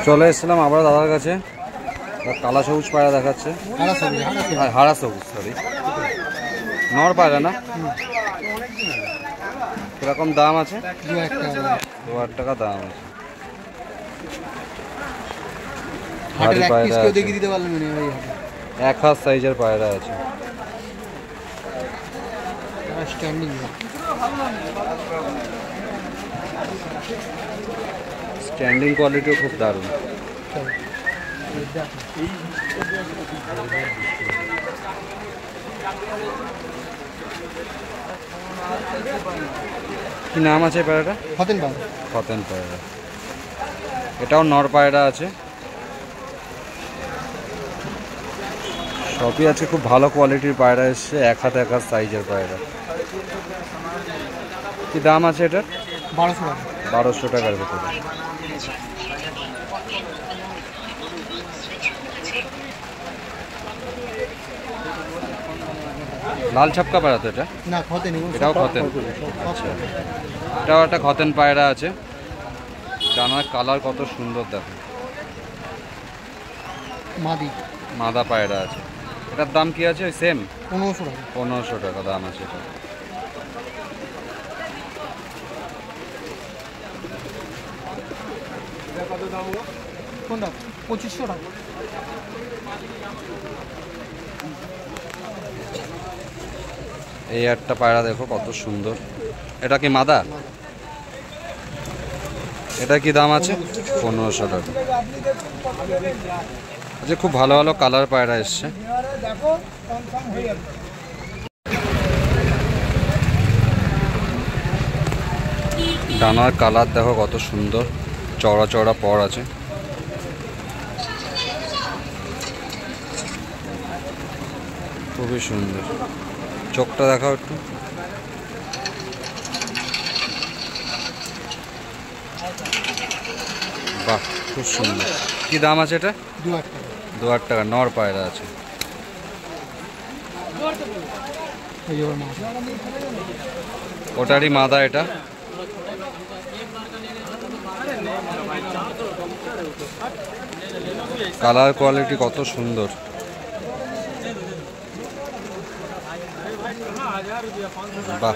চলে এসেছিলাম আবার দাদার কাছে। কালা সবুজ পায়রা দেখাচ্ছে, হারা সবুজ, সরি নর পায়রা না? কিরকম দাম আছে? 2000 টাকা দাম আছে। এক হাত সাইজের পায়রা আছে। স্ট্যান্ডিং কোয়ালিটিও খুব দারুণ। কি নাম আছে পায়রাটা? খতেন পায়রা। এটাও নর পায়রা আছে। সবই আছে, খুব ভালো কোয়ালিটির পায়রা এসছে। এক হাত সাইজের পায়রা। কি দাম আছে এটার? 1200 টাকার ভেতরে। লাল ছাপকা পায়রা তো এটা? না, খতেন। এটাও খতেন। আচ্ছা, এটাও একটা খতেন পায়রা আছে। ডানার কালার কত সুন্দর দেখো। মাদা পায়রা আছে। এটার দাম কি আছে? সেম 1500 টাকা দাম আছে এটা। কোনটা? 2500 টাকা। এই একটা পায়রা দেখো কত সুন্দর। এটা কি মাদা? এটা কি দাম আছে? 1500 টাকা। আচ্ছা, খুব ভালো ভালো কালার পায়রা এসছে। ডানার কালার দেখো কত সুন্দর, চওড়া চওড়া পর আছে। খুবই সুন্দর। চোখটা দেখাও একটু। বাহ, খুব সুন্দর। কি দাম আছে এটা? 2000 টাকা। নর পায়রা আছে। ওটারই মাদা এটা। কালার কোয়ালিটি কত সুন্দর। বাহ,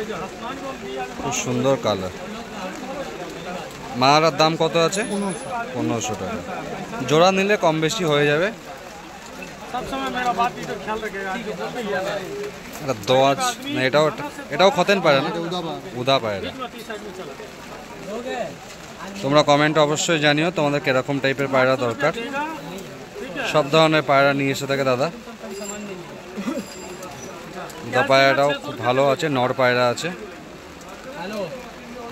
খুব সুন্দর কালার। মারার দাম কত আছে? 1500 টাকা। জোড়া নিলে কম বেশি হয়ে যাবে। দোয়াজ না, এটাও খতেন পায়রা না? উদা পায়রা। তোমরা কমেন্টে অবশ্যই জানিও তোমাদের কিরকম টাইপের পায়রা দরকার। সব ধরনের পায়রা নিয়ে এসে থাকে দাদা। উদা পায়রাটাও খুব ভালো আছে। নর পায়রা আছে।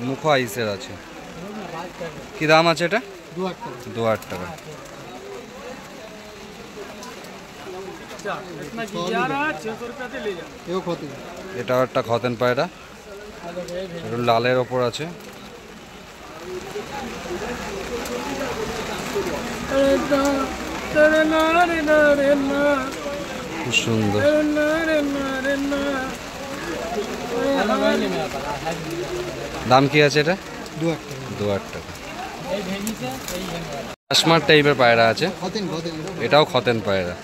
মুখ আইসের আছে। কি দাম আছে এটা? 2000 টাকা। এটাও একটা খতেন পায়রা। লালের ওপর আছে। খুব সুন্দর। দাম কি আছে এটা? 2000 টাকা। স্মার্ট টাইপের পায়রা আছে। এটাও খতেন পায়রা।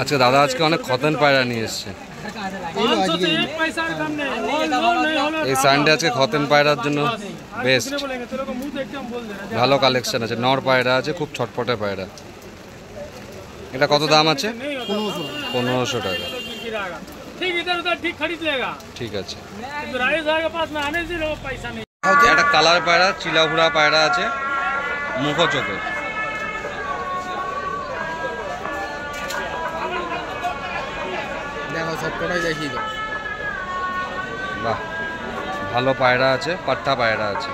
আচ্ছা, দাদা আজকে অনেক খতেন পায়রা নিয়ে এসছে। এই সানডে আজকে খতেন পায়রার জন্য বেস্ট। ভালো কালেকশন আছে। নর পায়রা আছে, খুব ছটপটে পায়রা। এটা কত দাম আছে? 1500 টাকা। ঠিক আছে। একটা কালার পায়রা, চিলাভুরা পায়রা আছে, মুখ চোখে। দেখো সবকটাই দেখি। বাহ, ভালো পায়রা আছে, পাট্টা পায়রা আছে।